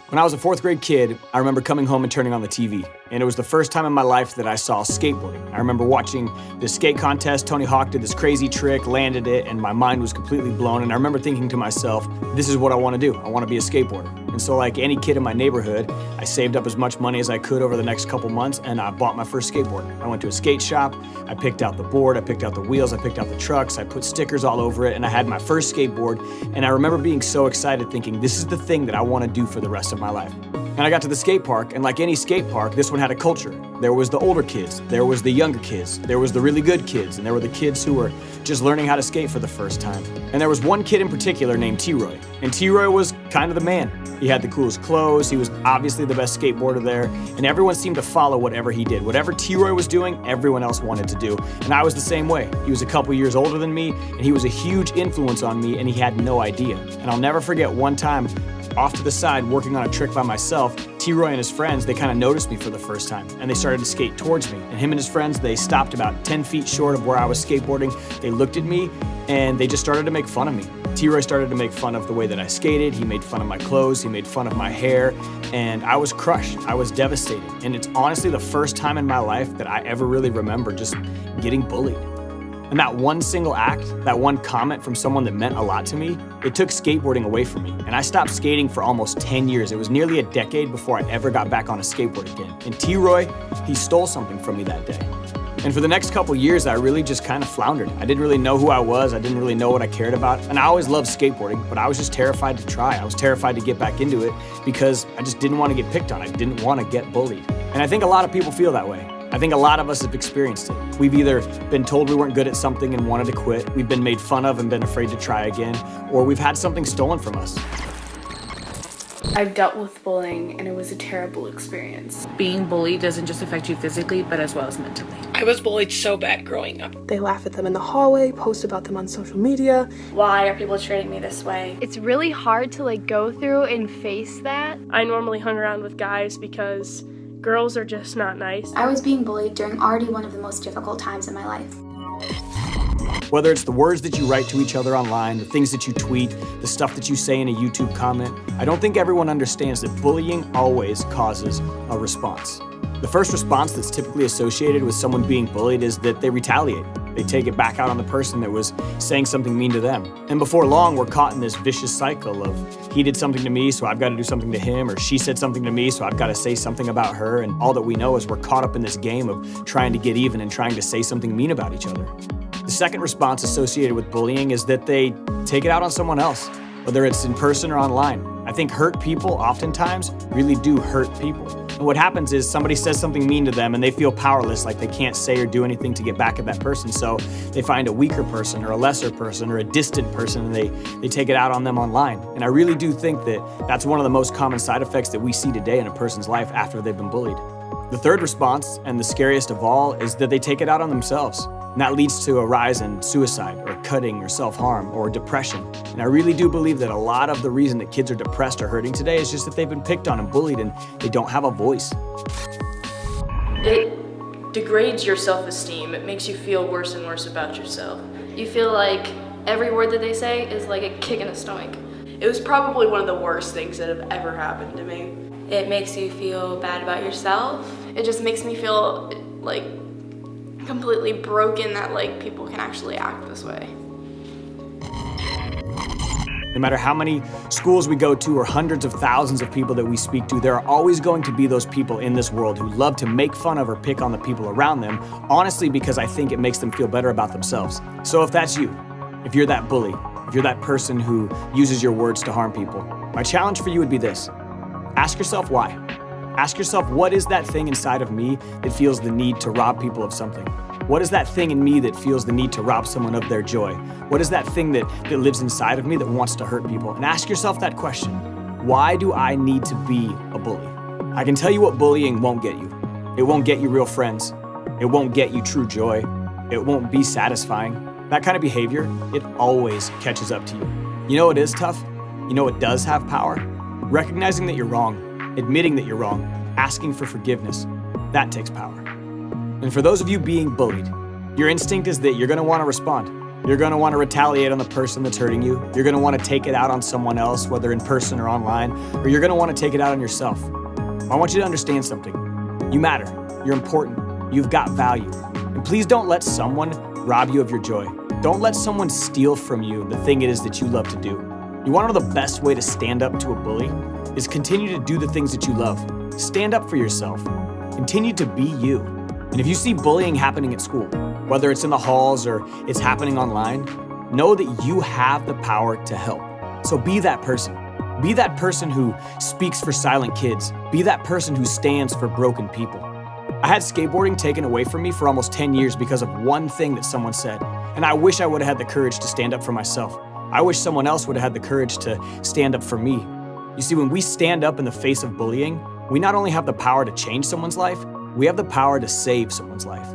When I was a fourth grade kid, I remember coming home and turning on the TV, and it was the first time in my life that I saw skateboarding. I remember watching this skate contest. Tony Hawk did this crazy trick, landed it, and my mind was completely blown. And I remember thinking to myself, this is what I want to do. I want to be a skateboarder. And so like any kid in my neighborhood, I saved up as much money as I could over the next couple months, and I bought my first skateboard. I went to a skate shop, I picked out the board, I picked out the wheels, I picked out the trucks, I put stickers all over it, and I had my first skateboard. And I remember being so excited thinking, this is the thing that I want to do for the rest of my life. And I got to the skate park, and like any skate park, this one had a culture. There was the older kids, there was the younger kids, there was the really good kids, and there were the kids who were just learning how to skate for the first time. And there was one kid in particular named T-Roy, and T-Roy was kind of the man. He had the coolest clothes, he was obviously the best skateboarder there, and everyone seemed to follow whatever he did. Whatever T-Roy was doing, everyone else wanted to do, and I was the same way. He was a couple years older than me, and he was a huge influence on me, and he had no idea. And I'll never forget one time, off to the side, working on a trick by myself, T-Roy and his friends, they kind of noticed me for the first time, and they started to skate towards me. And him and his friends, they stopped about 10 feet short of where I was skateboarding. They looked at me, and they just started to make fun of me. T-Roy started to make fun of the way that I skated. He made fun of my clothes. He made fun of my hair, and I was crushed. I was devastated. And it's honestly the first time in my life that I ever really remember just getting bullied. And that one single act, that one comment from someone that meant a lot to me, it took skateboarding away from me. And I stopped skating for almost 10 years. It was nearly a decade before I ever got back on a skateboard again. And T-Roy, he stole something from me that day. And for the next couple years, I really just kind of floundered. I didn't really know who I was. I didn't really know what I cared about. And I always loved skateboarding, but I was just terrified to try. I was terrified to get back into it because I just didn't want to get picked on. I didn't want to get bullied. And I think a lot of people feel that way. I think a lot of us have experienced it. We've either been told we weren't good at something and wanted to quit, we've been made fun of and been afraid to try again, or we've had something stolen from us. I've dealt with bullying, and it was a terrible experience. Being bullied doesn't just affect you physically, but as well as mentally. I was bullied so bad growing up. They laugh at them in the hallway, post about them on social media. Why are people treating me this way? It's really hard to go through and face that. I normally hung around with guys because girls are just not nice. I was being bullied during already one of the most difficult times in my life. Whether it's the words that you write to each other online, the things that you tweet, the stuff that you say in a YouTube comment, I don't think everyone understands that bullying always causes a response. The first response that's typically associated with someone being bullied is that they retaliate. They take it back out on the person that was saying something mean to them. And before long, we're caught in this vicious cycle of he did something to me, so I've got to do something to him, or she said something to me, so I've got to say something about her. And all that we know is we're caught up in this game of trying to get even and trying to say something mean about each other. The second response associated with bullying is that they take it out on someone else, whether it's in person or online. I think hurt people oftentimes really do hurt people. And what happens is somebody says something mean to them and they feel powerless, like they can't say or do anything to get back at that person. So they find a weaker person or a lesser person or a distant person and they take it out on them online. And I really do think that that's one of the most common side effects that we see today in a person's life after they've been bullied. The third response, and the scariest of all, is that they take it out on themselves. And that leads to a rise in suicide or cutting or self-harm or depression. And I really do believe that a lot of the reason that kids are depressed or hurting today is just that they've been picked on and bullied and they don't have a voice. It degrades your self-esteem. It makes you feel worse and worse about yourself. You feel like every word that they say is like a kick in the stomach. It was probably one of the worst things that have ever happened to me. It makes you feel bad about yourself. It just makes me feel like completely broken that people can actually act this way. No matter how many schools we go to or hundreds of thousands of people that we speak to, there are always going to be those people in this world who love to make fun of or pick on the people around them, honestly because I think it makes them feel better about themselves. So if that's you, if you're that bully, if you're that person who uses your words to harm people, my challenge for you would be this. Ask yourself why. Ask yourself, what is that thing inside of me that feels the need to rob people of something? What is that thing in me that feels the need to rob someone of their joy? What is that thing that lives inside of me that wants to hurt people? And ask yourself that question. Why do I need to be a bully? I can tell you what bullying won't get you. It won't get you real friends. It won't get you true joy. It won't be satisfying. That kind of behavior, it always catches up to you. You know what is tough? You know what does have power? Recognizing that you're wrong, admitting that you're wrong, asking for forgiveness, that takes power. And for those of you being bullied, your instinct is that you're going to want to respond. You're gonna wanna retaliate on the person that's hurting you. You're gonna wanna take it out on someone else, whether in person or online, or you're gonna wanna take it out on yourself. I want you to understand something. You matter, you're important, you've got value. And please don't let someone rob you of your joy. Don't let someone steal from you the thing it is that you love to do. You wanna know the best way to stand up to a bully? Is continue to do the things that you love. Stand up for yourself. Continue to be you. And if you see bullying happening at school, whether it's in the halls or it's happening online, know that you have the power to help. So be that person. Be that person who speaks for silent kids. Be that person who stands for broken people. I had skateboarding taken away from me for almost 10 years because of one thing that someone said. And I wish I would have had the courage to stand up for myself. I wish someone else would have had the courage to stand up for me. You see, when we stand up in the face of bullying, we not only have the power to change someone's life, we have the power to save someone's life.